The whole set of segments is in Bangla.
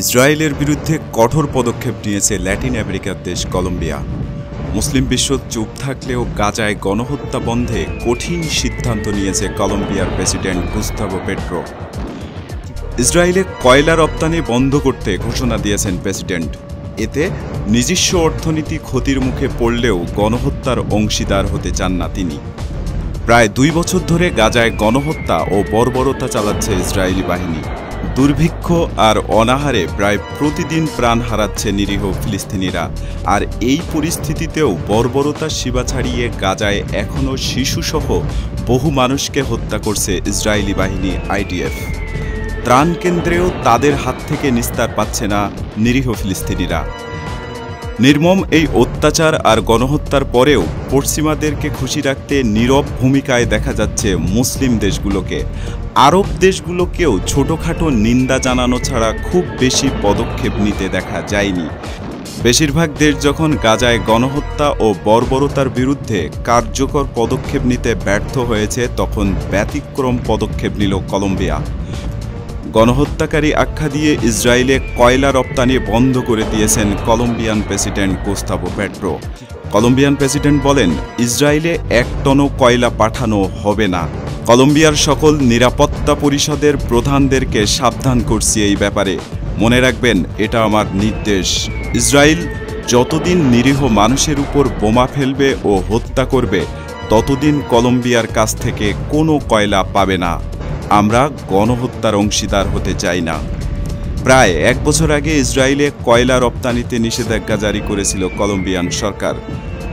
ইসরায়েলের বিরুদ্ধে কঠোর পদক্ষেপ নিয়েছে ল্যাটিন আমেরিকার দেশ কলম্বিয়া। মুসলিম বিশ্ব চুপ থাকলেও গাজায় গণহত্যা বন্ধে কঠিন সিদ্ধান্ত নিয়েছে কলম্বিয়ার প্রেসিডেন্ট গুস্তাভো পেট্রো। ইসরায়েলে কয়লা রপ্তানি বন্ধ করতে ঘোষণা দিয়েছেন প্রেসিডেন্ট। এতে নিজস্ব অর্থনীতি ক্ষতির মুখে পড়লেও গণহত্যার অংশীদার হতে চান না তিনি। প্রায় 2 বছর ধরে গাজায় গণহত্যা ও বর্বরতা চালাচ্ছে ইসরায়েলি বাহিনী। দুর্ভিক্ষ আর অনাহারে প্রায় প্রতিদিন প্রাণ হারাচ্ছে নিরীহ ফিলিস্তিনিরা। আর এই পরিস্থিতিতেও বর্বরতার সীমা ছাড়িয়ে গাজায় এখনও শিশুসহ বহু মানুষকে হত্যা করছে ইসরায়েলি বাহিনী আইডিএফ। ত্রাণ কেন্দ্রেও তাদের হাত থেকে নিস্তার পাচ্ছে না নিরীহ ফিলিস্তিনিরা। নির্মম এই অত্যাচার আর গণহত্যার পরেও পশ্চিমাদেরকে খুশি রাখতে নীরব ভূমিকায় দেখা যাচ্ছে মুসলিম দেশগুলোকে। আরব দেশগুলোকেও ছোটোখাটো নিন্দা জানানো ছাড়া খুব বেশি পদক্ষেপ নিতে দেখা যায়নি। বেশিরভাগ দেশ যখন গাজায় গণহত্যা ও বর্বরতার বিরুদ্ধে কার্যকর পদক্ষেপ নিতে ব্যর্থ হয়েছে, তখন ব্যতিক্রম পদক্ষেপ নিল কলম্বিয়া। গণহত্যাকারী আখ্যা দিয়ে ইসরায়েলে কয়লা রপ্তানি বন্ধ করে দিয়েছেন Colombian president Gustavo Petro. Colombian president বলেন, ইসরায়েলে 1 টনও কয়লা পাঠানো হবে না। কলম্বিয়ার সকল নিরাপত্তা পরিষদের প্রধানদেরকে সাবধান করছি এই ব্যাপারে। মনে রাখবেন, এটা আমার নির্দেশ। ইসরায়েল যতদিন নিরীহ মানুষের উপর বোমা ফেলবে ও হত্যা করবে, ততদিন কলম্বিয়ার কাছ থেকে কোনো কয়লা পাবে না। আমরা গণহত্যার অংশীদার হতে চাই না। প্রায় 1 বছর আগে ইসরায়েলে কয়লা রপ্তানিতে নিষেধাজ্ঞা জারি করেছিল কলম্বিয়ান সরকার।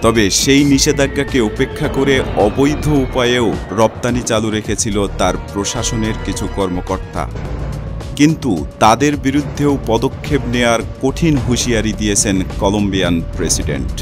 তবে সেই নিষেধাজ্ঞাকে উপেক্ষা করে অবৈধ উপায়েও রপ্তানি চালু রেখেছিল তার প্রশাসনের কিছু কর্মকর্তা। কিন্তু তাদের বিরুদ্ধেও পদক্ষেপ নেয়ার কঠিন হুঁশিয়ারি দিয়েছেন কলম্বিয়ান প্রেসিডেন্ট।